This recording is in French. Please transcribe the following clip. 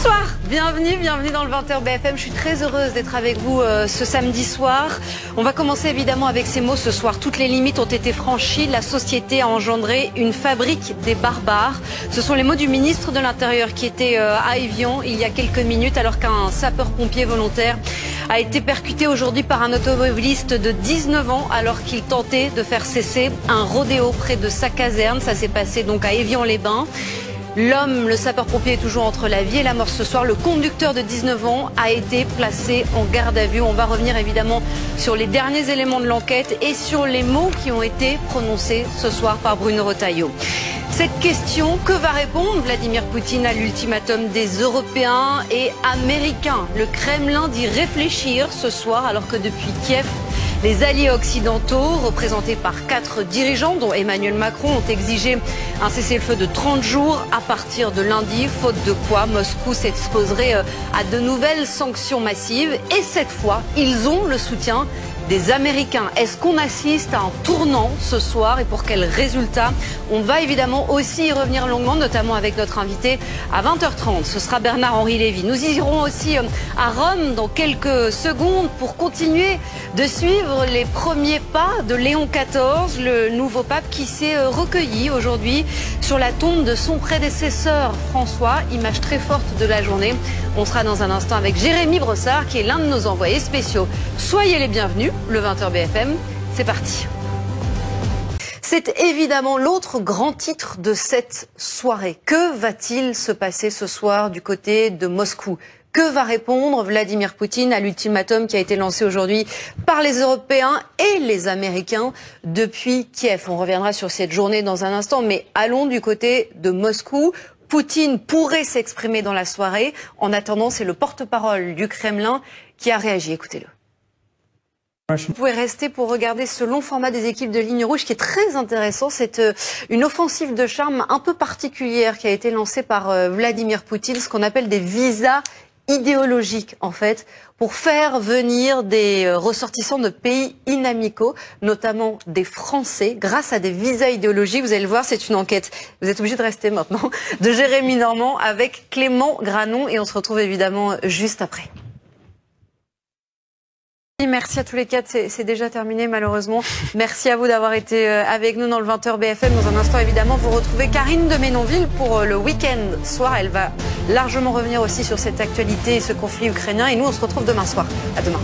Bonsoir, bienvenue dans le 20h BFM. Je suis très heureuse d'être avec vous ce samedi soir. On va commencer évidemment avec ces mots ce soir. Toutes les limites ont été franchies. La société a engendré une fabrique des barbares. Ce sont les mots du ministre de l'Intérieur qui était à Évian il y a quelques minutes alors qu'un sapeur-pompier volontaire a été percuté aujourd'hui par un automobiliste de 19 ans alors qu'il tentait de faire cesser un rodéo près de sa caserne. Ça s'est passé donc à Évian-les-Bains. L'homme, le sapeur-pompier, est toujours entre la vie et la mort ce soir. Le conducteur de 19 ans a été placé en garde à vue. On va revenir évidemment sur les derniers éléments de l'enquête et sur les mots qui ont été prononcés ce soir par Bruno Retailleau. Cette question, que va répondre Vladimir Poutine à l'ultimatum des Européens et Américains? Le Kremlin dit réfléchir ce soir alors que depuis Kiev, les alliés occidentaux, représentés par 4 dirigeants, dont Emmanuel Macron, ont exigé un cessez-le-feu de 30 jours à partir de lundi, faute de quoi Moscou s'exposerait à de nouvelles sanctions massives. Et cette fois, ils ont le soutien des Américains. Est-ce qu'on assiste à un tournant ce soir et pour quels résultats? On va évidemment aussi y revenir longuement, notamment avec notre invité à 20h30. Ce sera Bernard-Henri Lévy. Nous irons aussi à Rome dans quelques secondes pour continuer de suivre les premiers pas de Léon XIV, le nouveau pape qui s'est recueilli aujourd'hui sur la tombe de son prédécesseur François. Image très forte de la journée. On sera dans un instant avec Jérémy Brossard qui est l'un de nos envoyés spéciaux. Soyez les bienvenus. Le 20h BFM, c'est parti. C'est évidemment l'autre grand titre de cette soirée. Que va-t-il se passer ce soir du côté de Moscou? Que va répondre Vladimir Poutine à l'ultimatum qui a été lancé aujourd'hui par les Européens et les Américains depuis Kiev? On reviendra sur cette journée dans un instant, mais allons du côté de Moscou. Poutine pourrait s'exprimer dans la soirée. En attendant, c'est le porte-parole du Kremlin qui a réagi. Écoutez-le. Vous pouvez rester pour regarder ce long format des équipes de Ligne Rouge qui est très intéressant. C'est une offensive de charme un peu particulière qui a été lancée par Vladimir Poutine, ce qu'on appelle des visas idéologiques en fait, pour faire venir des ressortissants de pays inamicaux, notamment des Français, grâce à des visas idéologiques. Vous allez le voir, c'est une enquête. Vous êtes obligés de rester maintenant, de Jérémy Normand avec Clément Granon et on se retrouve évidemment juste après. Merci à tous les quatre, c'est déjà terminé malheureusement. Merci à vous d'avoir été avec nous dans le 20h BFM. Dans un instant évidemment, vous retrouvez Karine de Ménonville pour le week-end soir. Elle va largement revenir aussi sur cette actualité et ce conflit ukrainien. Et nous, on se retrouve demain soir. À demain.